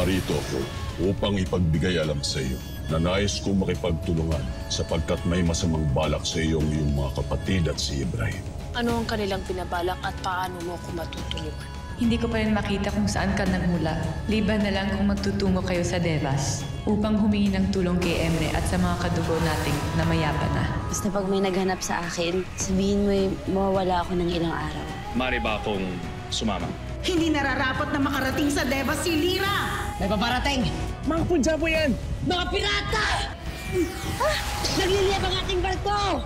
narito ako upang ipagbigay alam sa iyo na nais kong makipagtulungan sapagkat may masamang balak sa iyong mga kapatid at si Ibrahim. Ano ang kanilang pinabalak at paano mo ko matutulungan? Hindi ko pa rin makita kung saan ka nagmula. Liban na lang kung magtutungo kayo sa Devas upang humingi ng tulong kay Emre at sa mga kadugo nating na mayapa na. Basta pag may naghanap sa akin, sabihin mo mawawala ako ng ilang araw. Mari ba akong sumama? Hindi nararapat na makarating sa Devas si Lira! May paparating! Mga Punjabo yan! Mga pirata! Nagliliyab ang ating barko!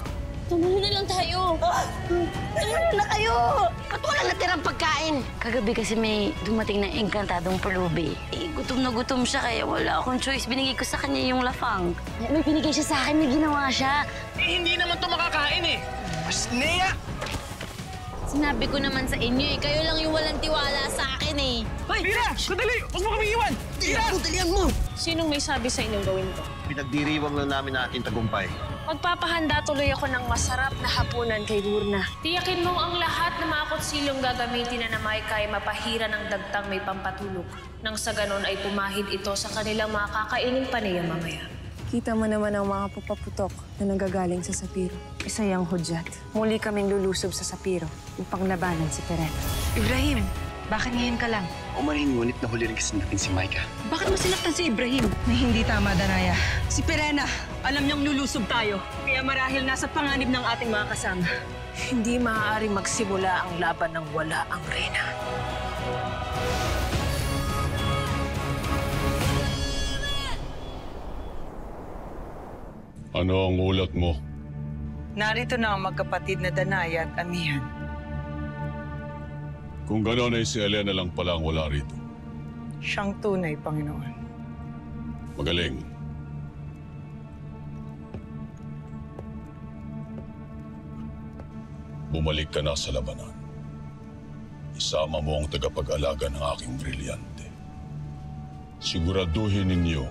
Tumulo na lang tayo! Tumulo na kayo! Ba't wala natirang pagkain? Kagabi kasi may dumating na engkantadong pulubi. Gutom na gutom siya kaya wala akong choice. Binigay ko sa kanya yung lafang. May binigay siya sa akin, may ginawa siya. Hindi naman ito makakain Asneya! Sinabi ko naman sa inyo kayo lang yung walang tiwala sa akin Hoy! Lira! Sandali! Huwag mo kami iwan! Lira! Putalian mo! Sinong may sabi sa inyong gawin ko? Pinagdiriwang lang namin ang ating tagumpay. Magpapahanda tuloy ako ng masarap na hapunan kay Durna. Tiyakin mong ang lahat ng mga kutsilong gagamitin na Maika ay mapahira ng dagtang may pampatulog. Nang sa ganon ay pumahid ito sa kanilang mga kakainin paniya mamaya. Kita mo naman ang mga papaputok na nanggagaling sa Sapiro. Isa yung hudyat. Muli kaming lulusob sa Sapiro upang labanan si Perena. Ibrahim, bakit ngayon ka lang? Umarin ngunit nahuli rin kasi natin si Maika. Bakit mo sinaktan si Ibrahim? May hindi tama, Danaya. Si Perena, alam niyang lulusob tayo. Kaya marahil nasa panganib ng ating mga kasama. Hindi maaaring magsimula ang laban ng wala ang reyna. Ano ang ulat mo? Narito na ang magkapatid na Danaya at Amihan. Kung gano'n ay si Elena lang pala ang wala rito. Siyang tunay, Panginoon. Magaling. Bumalik ka na sa labanan. Isama mo ang tagapag-alaga ng aking brilyante. Siguraduhin ninyo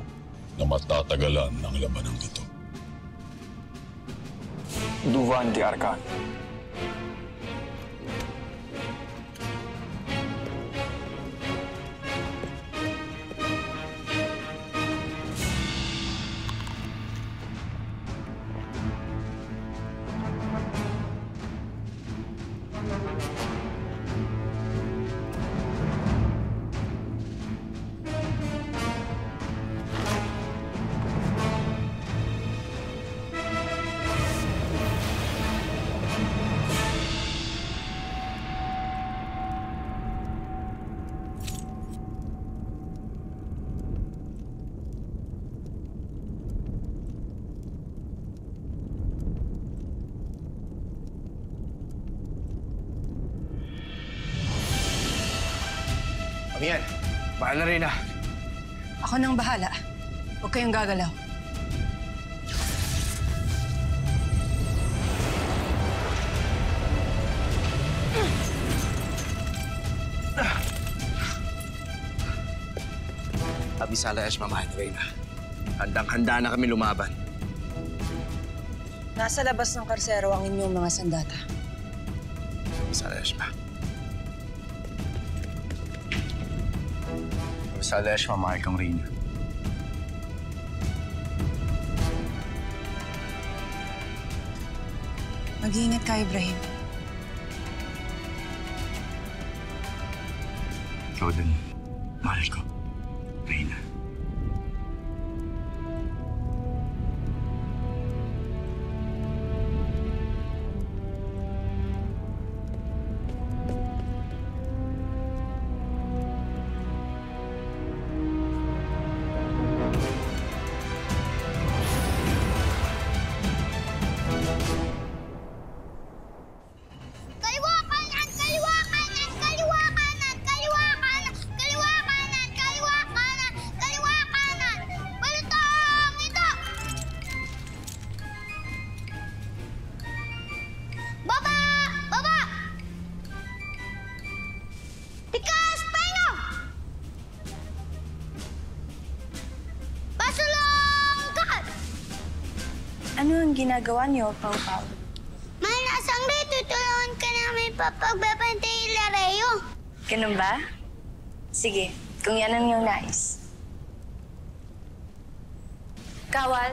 na matatagalan ang labanang ito. Duvan di Arkan. Amihan, bahala rin na. Ako nang bahala. Huwag kayong gagalaw. Abisala Eshma, mahal na Reyna. Handang-handa na kami lumaban. Nasa labas ng karsero ang inyong mga sandata. Abisala Eshma. Abisala Eshma, mahal kang Reyna. Mag-iingat ka, Ibrahim. Ikaw din, mahal ko, Reyna. Kaliwa kanan, kaliwa kanan, kaliwa kanan, kaliwa kanan, kaliwa kanan, kaliwa kanan, kaliwa kanan. Balutong ito. Baba! Baba! Tikas! Paino! Pasulong! Kakad! Ano ang ginagawa niyo, Pau Pau? Manasang may tutulungan ka namin papagbabantay Lareo. Ganun ba? Sige, kung yan ang iyong nais. Kawal?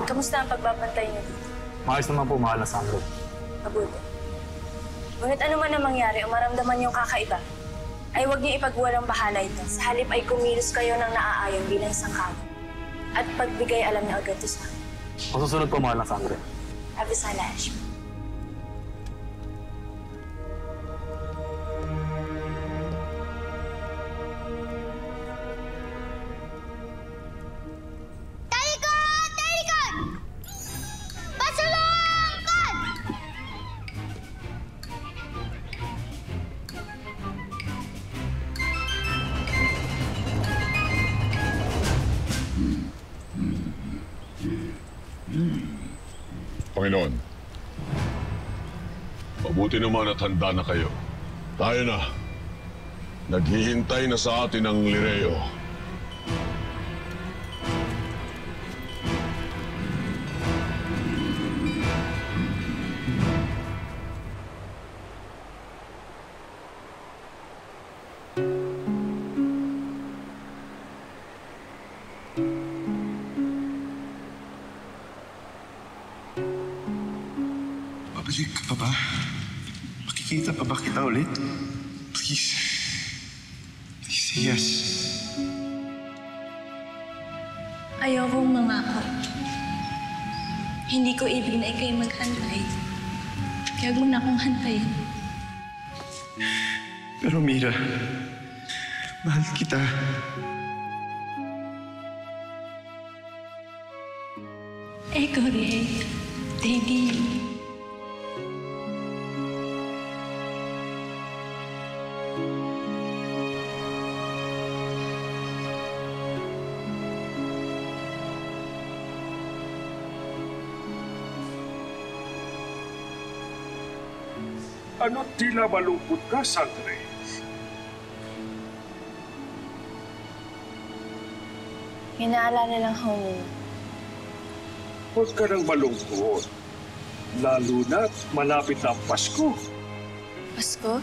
Kamusta ang pagbabantay niyo dito? Maayos naman po, mahal na Sandro. Mabuti. Ngunit ano man ang mangyari o maramdaman niyong kakaiba, ay huwag niyo ipagwalang bahala ito. Sa halip ay kumilos kayo ng naaayon bilang isang kawan. At pagbigay alam niyo agad ito sa akin. Masusunod po, mahal na Sandro. Abisala, Ashma. Talikod! Talikod! Pasulungkod! Panginoon, mabuti naman at handa na kayo. Tayo na. Naghihintay na sa atin ang Lireo. Babalik ka pa ba? Makikita pa ba kita ulit? Please. Please say yes. Ayokong mangako. Hindi ko ibig na ikay maghantay. Kaya huwag mo na akong hantayin. Pero Mira, mahal kita. Ikaw rin. Teddy. Ano't tila malungkot ka, Sandre? Inaalala lang ho ninyo. Huwag ka nang malungkot. Lalo na't malapit na ang Pasko. Pasko?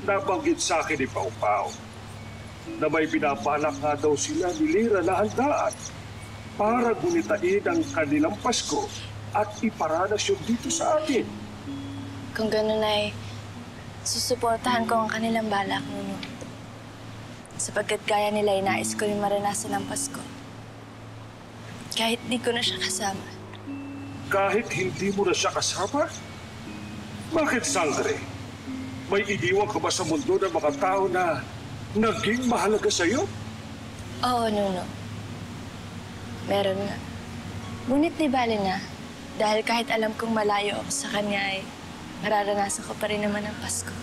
Nabanggit sa akin ni Pau Pau na may binabalak nga daw sila ni Lira na handaan para gunitain ang kanilang Pasko at iparanas yun dito sa atin. Kung gano'n ay susuportahan ko ang kanilang balak, Nuno. Sapagkat gaya nila ay nais ko rin maranasan ang Pasko. Kahit di ko na siya kasama. Kahit hindi mo na siya kasama? Bakit, Sandre? May iniwan ka ba sa mundo ng mga tao na naging mahalaga sa'yo? Oo, Nuno. Meron nga. Ngunit di bali na. Dahil kahit alam kong malayo ako sa kanya ay mararanasan ko pa rin naman ang Pasko.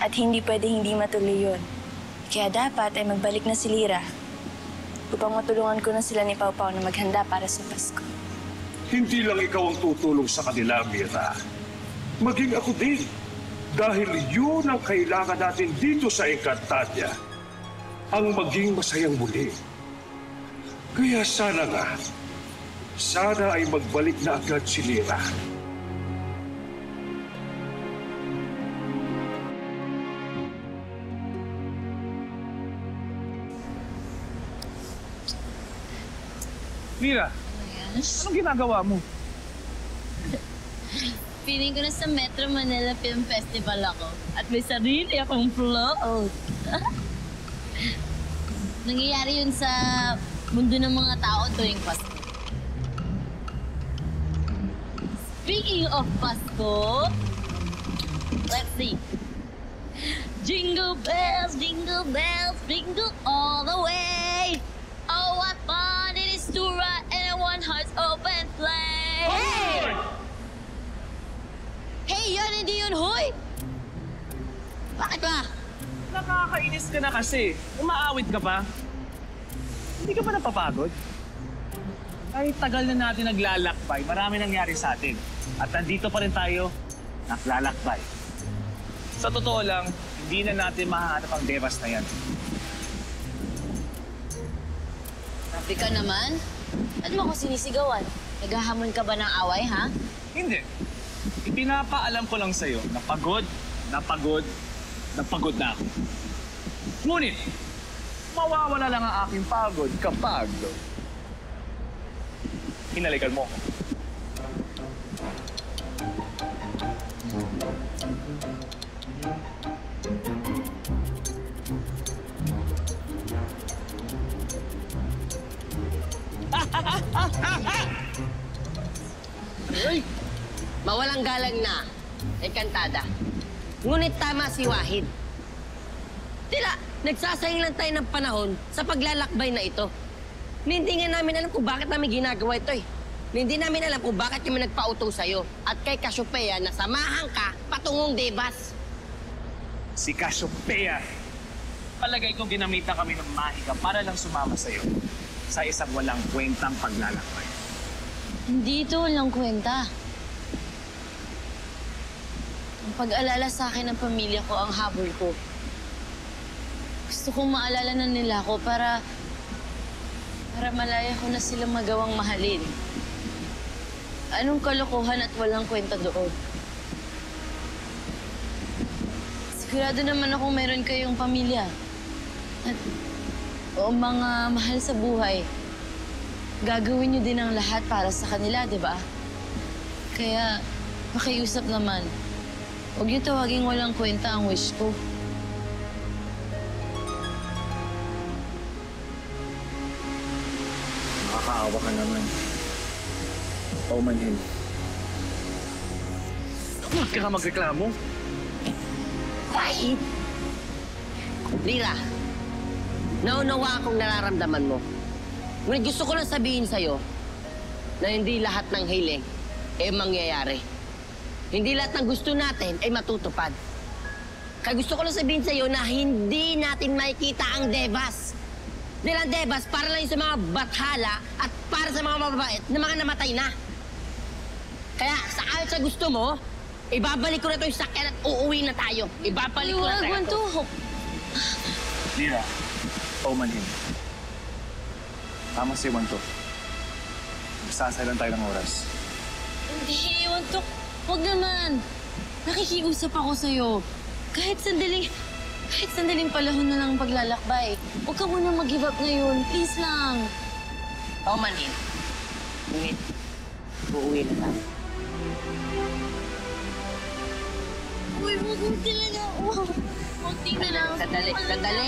At hindi pwede hindi matuloy yun. Kaya dapat ay magbalik na si Lira upang matulungan ko na sila ni Pau Pau na maghanda para sa Pasko. Hindi lang ikaw ang tutulong sa kanila, Mira. Maging ako din. Dahil yun ang kailangan natin dito sa Encantadia. Ang maging masayang muli. Kaya sana nga, sana ay magbalik na agad si Lira. Mira, anong ginagawa mo? Feeling ko na sa Metro Manila Film Festival ako. At may sarili akong float. Nangyayari yun sa mundo ng mga tao tuwing Pasko. Speaking of Pasko, let's see. Jingle bells, jingle all the way. Oh, what fun it is to ride in a one-horse open sleigh. Hey! Hey, yun, hindi yun, hoy! Bakit ba? Nakakainis ka na kasi. Umaawit ka pa. Hindi ka pa napapagod? Kahit tagal na natin naglalakbay, marami nangyari sa atin. At nandito pa rin tayo, naglalakbay. Sa totoo lang, hindi na natin mahahanap ang Devas na yan. Grabe ka naman. Ano mo ako sinisigawan? Naghahamon ka ba ng away, ha? Hindi. Ipinapaalam ko lang sa'yo na pagod na ako. Ngunit, mawawala lang ang aking pagod kapag hinalikan mo ako. Mawalang galang na, Encantada. Ngunit tama si Wahid. Tila, nagsasayang lang tayo ng panahon sa paglalakbay na ito. Hindi nga namin alam kung bakit namin ginagawa ito eh. Hindi namin alam kung bakit kami nagpauto sa'yo at kay Cassiopeia na samahan ka patungong Devas. Si Cassiopeia. Palagay kong ginamitan kami ng mahika para lang sumama sa'yo sa isang walang kwentang paglalakbay. Hindi ito walang kwenta. Ang pag-alala sa akin ng pamilya ko ang habol ko. Gusto kong maalala na nila ako para malaya ko na silang magawang mahalin. Anong kalokohan at walang kwenta doon? Sigurado naman akong meron kayong pamilya. At o mga mahal sa buhay. Gagawin niyo din ang lahat para sa kanila, di ba? Kaya, makiusap naman. Huwag niyo tawaging walang kwenta ang wish ko. Nakakaawa ka naman. Paumanhin. Huwag ka magreklamo. Wahid! Lira, naunawa akong nararamdaman mo. Ngunit gusto ko lang sabihin sa'yo na hindi lahat ng hiling ay mangyayari. Hindi lahat ng gusto natin ay matutupad. Kaya gusto ko lang sabihin sa'yo na hindi natin makikita ang Devas. Dahil ang Devas para lang sa mga bathala at para sa mga mababait na mga namatay na. Kaya sa ayon sa gusto mo, ibabalik ko na ito yung sakyan at uuwi na tayo. Ibabalik ko na tayo ito. Lira, paumanhin. Tama si Wanto. Magsasailan tayo ng oras. Hindi, Wanto. Huwag naman. Nakikiusap ako sa'yo. Kahit sandaling palahon na lang ang paglalakbay. Huwag ka muna mag-give up ngayon. Please lang. Paumanhin. Ngunit, uuwi na tayo. Uy, munti lang ako. Munti na lang. Sandali, sandali.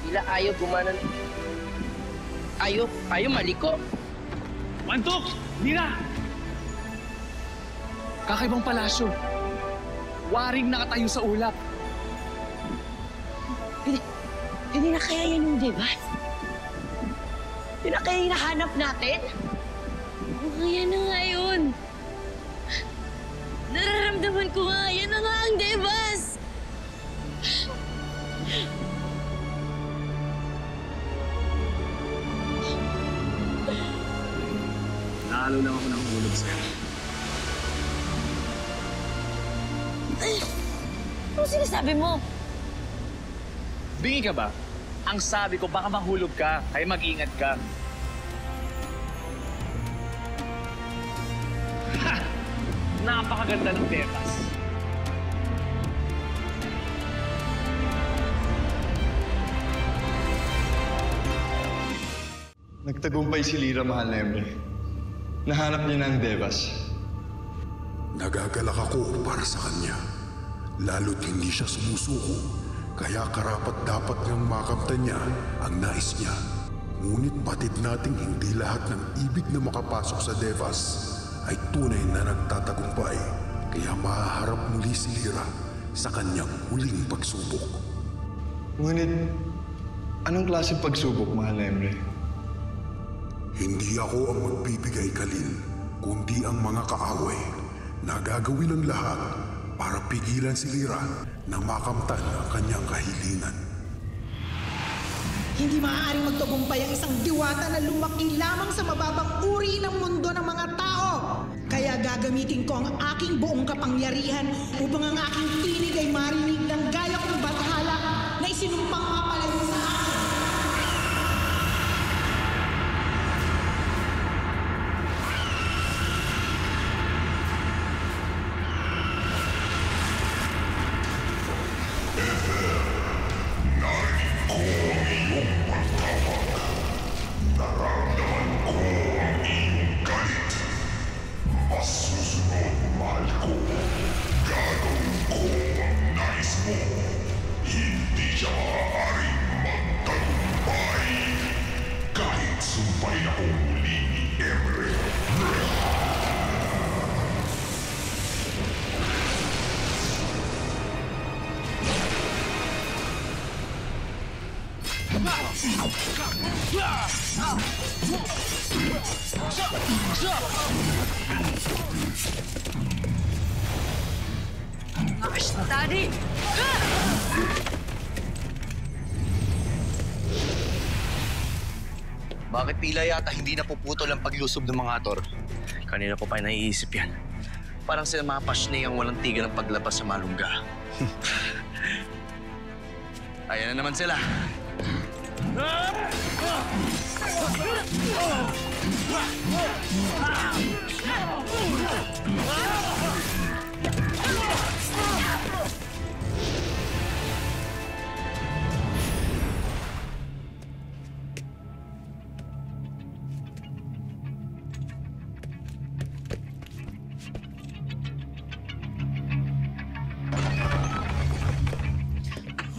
Tila ayaw gumanan. Ayaw maliko. Wantok! Lira! Kakaibang palasyo. Waring nakatayo sa ulap. Hindi na kaya yan yung Devas? Hindi na kaya hinahanap natin? Yan na nga yun. Nararamdaman ko nga, yan na nga ang Devas! Nahalo lang ako ng hulog sa'yo. Ano sinasabi mo? Bingi ka ba? Ang sabi ko, baka mahulog ka, kaya mag-ingat ka. Ha! Napakaganda ng Devas. Nagtagumpay si Lira, mahal na Emre. Nahanap niya na ang Devas. Nagagalak ako para sa kanya. Lalo't hindi siya sumusuko, kaya karapat-dapat niyang makamtan niya ang nais niya. Ngunit batid nating hindi lahat ng ibig na makapasok sa Devas ay tunay na nagtatagumpay. Kaya mahaharap muli si Lira sa kanyang huling pagsubok. Ngunit, anong klaseng pagsubok, mahal na Emre? Hindi ako ang magbibigay kalin, kundi ang mga kaaway na gagawin ang lahat para pigilan si Lira na makamtan ang kanyang kahilingan. Hindi maaaring magtagumpay ang isang diwata na lumaki lamang sa mababang uri ng mundo ng mga tao. Kaya gagamitin ko ang aking buong kapangyarihan upang ang aking tinig ay marinig ng gaya kong bathala na isinumpang mapalayo sa akin. Ever. mo, hindi siya maaaring magtagumpay. Kahit sumpain akong muli ni Emre. Daddy! Bakit tila yata hindi napuputol ang paglusob ng mga Hathor? Kanina pa naiisip yan. Parang sila mga pasney ang walang tigil ng paglabas sa malungga. Ayan na naman sila.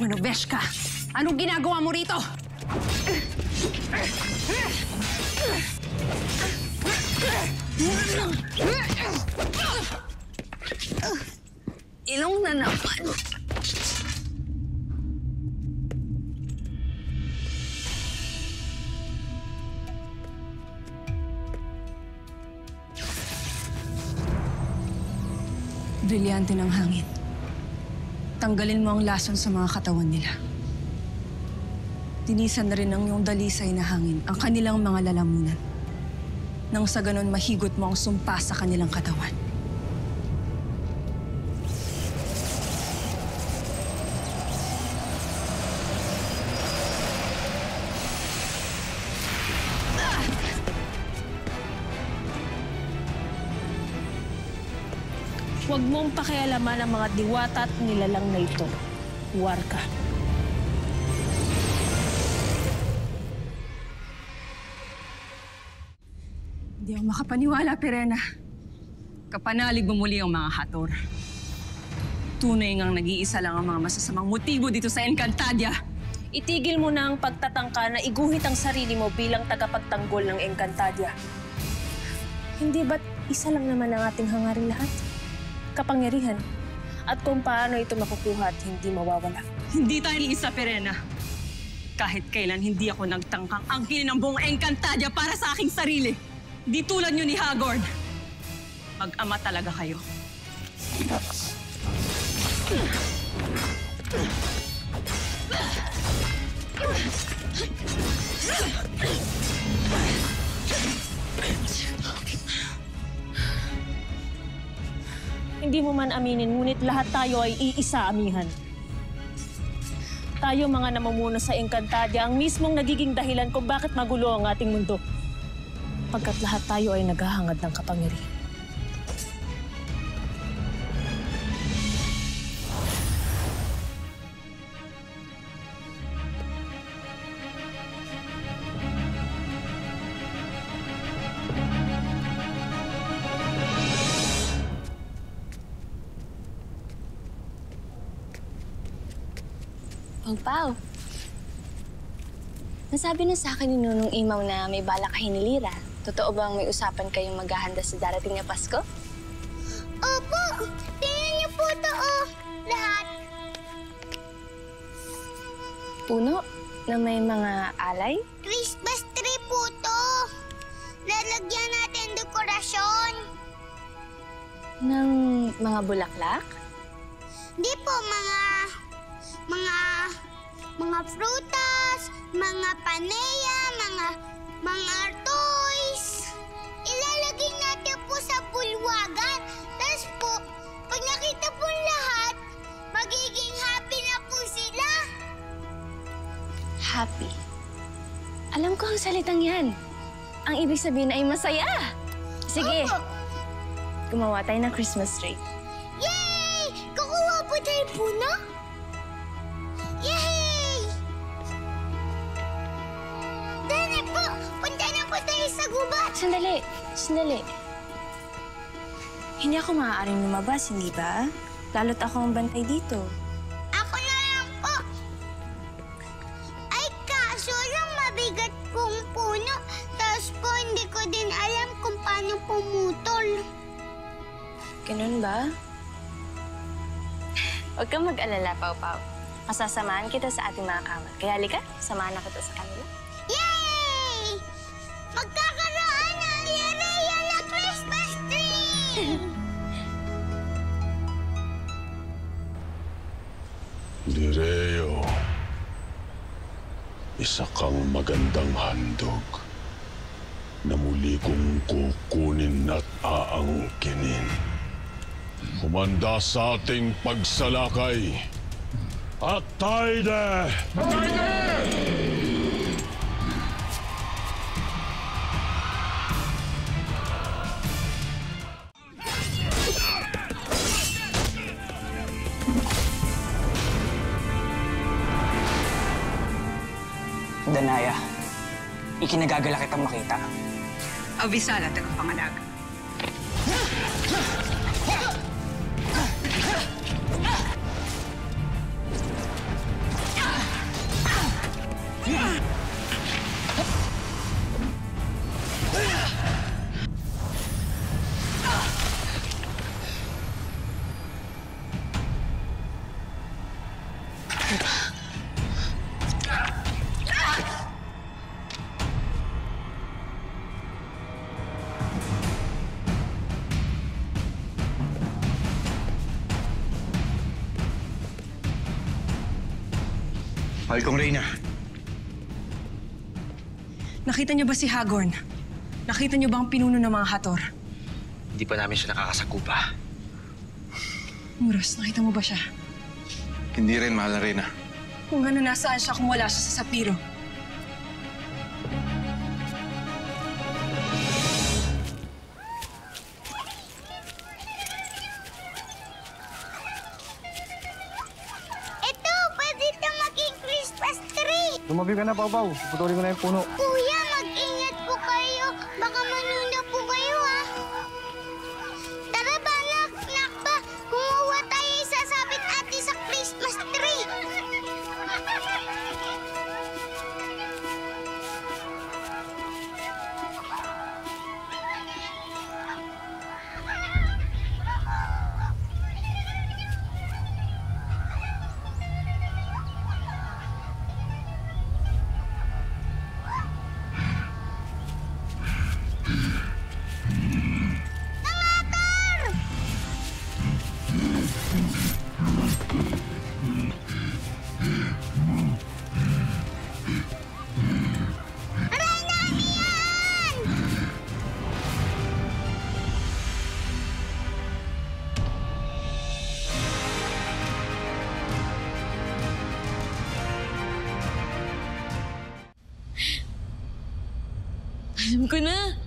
Ano, Beshka? Anong ginagawa mo rito? Ilong na naman. Brilyante ng hangin. Tanggalin mo ang lason sa mga katawan nila. Tinisan na rin ng iyong dalisay na hangin ang kanilang mga lalamunan. Nang sa ganon mahigot mo ang sumpa sa kanilang katawan. Huwag mong pakialaman ang mga diwata at nilalang na ito. Huwar ka. Hindi ako makapaniwala, Pirena. Kapanalig mo muli ang mga Hathor. Tunay ngang nag-iisa lang ang mga masasamang motibo dito sa Encantadia. Itigil mo na ang pagtatangka na iguhit ang sarili mo bilang tagapagtanggol ng Encantadia. Hindi ba't isa lang naman ang ating hangaring lahat? Kapangyarihan. At kung paano ito makukuha at hindi mawawala. Hindi tayo iisa, Pirena. Kahit kailan hindi ako nagtangkang angkinin ang buong Encantadia para sa aking sarili. Di tulad nyo ni Hagord. Mag-ama talaga kayo. Hindi mo man aminin, ngunit lahat tayo ay iisa, amihan. Tayo mga namumuno sa Encantadia ang mismong nagiging dahilan kung bakit magulo ang ating mundo. Pagkat lahat tayo ay naghahangad ng kapangyarihan. Pao, nasabi na sa akin ni Nunong Imaw na may balak kayo ni Lira. Totoo bang may usapan kayong maghahanda sa darating na Pasko? Opo! Tingnan niyo po ito, oh! Lahat! Puno na may mga alay? Christmas tree po to! Lalagyan natin dekorasyon! Ng mga bulaklak? Di po, mga prutas, mga paneya, mga toys. Ilalagay natin po sa bulwagan. Tapos po, pag nakita po lahat, magiging happy na po sila. Happy. Alam ko ang salitang yan. Ang ibig sabihin ay masaya. Sige, Opo. gumawa tayo ng Christmas tree. Yay! Kukuha po tayo puno? Yay! Dali po! Punta na po tayo sa gubat! Sandali, sandali. Hindi ako maaaring lumabas, hindi ba? Lalo't ako ang bantay dito. puno. Tapos po, hindi ko din alam kung paano pumutol. Ganun ba? Huwag kang mag-alala, Pau Pau. Masasamahan kita sa ating mga kamat. Kaya halika, samahan na kita sa kanila. Yay! Magkakaroon ng Yereya na Christmas tree! Lireo, isa kang magandang handog na muli kong kukunin at aangkinin. Humanda sa ating pagsalakay. Atayde! Danaya, ikinagagala kitang makita. Avisala, tagapangalag. Halcong Reyna. Nakita niyo ba si Hagorn? Nakita niyo ba ang pinuno ng mga Hathor? Hindi pa namin siya nakakasakupa. Muros, nakita mo ba siya? Hindi rin, mahal na Reyna. Kung ano, nasaan siya kung wala siya sa Sapiro? Ito, pwede ito maging Christmas tree! Lumabi ka na, Pau Pau. Putulin ko na yung puno. Kuya, mag-ingat po kayo. Baka manuna po kayo, ha? Tara ba, nak ba? Kumuha tayo isasabit ate sa Christmas tree. Alam ko na.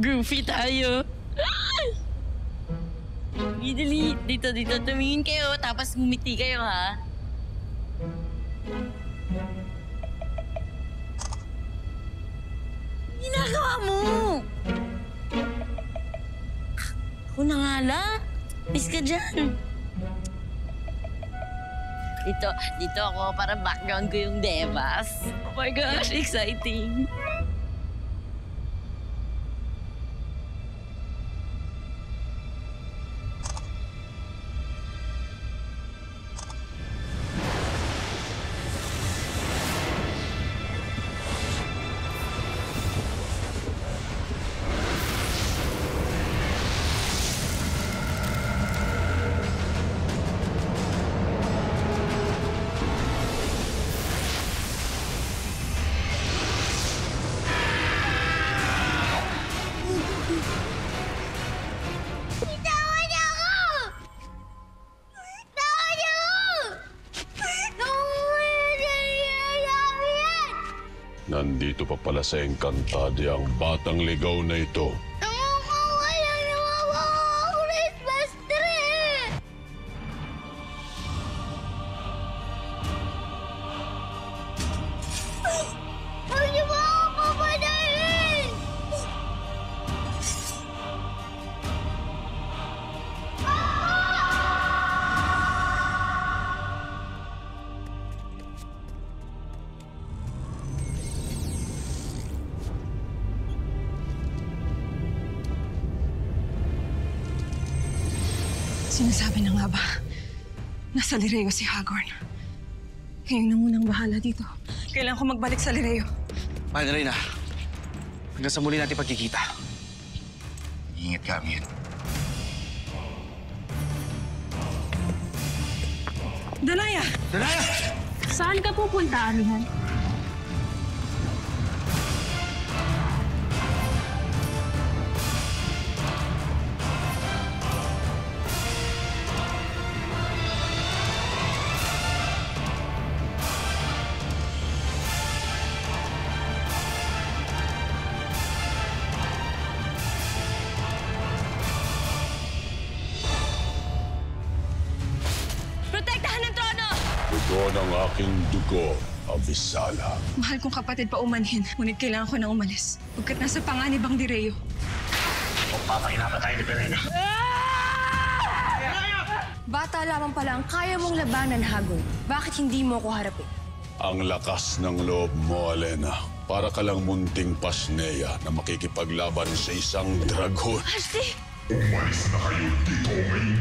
Goofy tayo. Dali, dito, tumingin kayo, tapos ngumiti kayo, ha? Ginagawa mo! Ako na nga lang. Miss ka dyan. Dito ako, para background ko yung Devas. Oh my gosh, exciting. Nandito pa pala sa Encantadia ang batang ligaw na ito. Christmas tree! Huwag niyo ba ako papadayin? Sinasabi na nga ba? Nasa Lireo si Hagorn. Ngayon na munang bahala dito. Kailangan ko magbalik sa Lireo. Mahal na Reyna. Hanggang sa muli natin pagkikita. Ingat ka, Amiel. Danaya! Danaya! Saan ka pupunta, Amihan? Protektahan ng trono! Ito ng aking dugo, Avisala. Mahal kong kapatid pa umanhin, ngunit kailangan ko na umalis. Pagkat nasa panganib ang Lireo. Kung papahinapan tayo ni Verena. Bata lamang pala ang kaya mong labanan, Hagorn. Bakit hindi mo ko harapin? Ang lakas ng loob mo, Alena. Para ka lang munting pasneya na makikipaglaban sa isang dragon. Ashley! Umalis na kayo dito ngayon.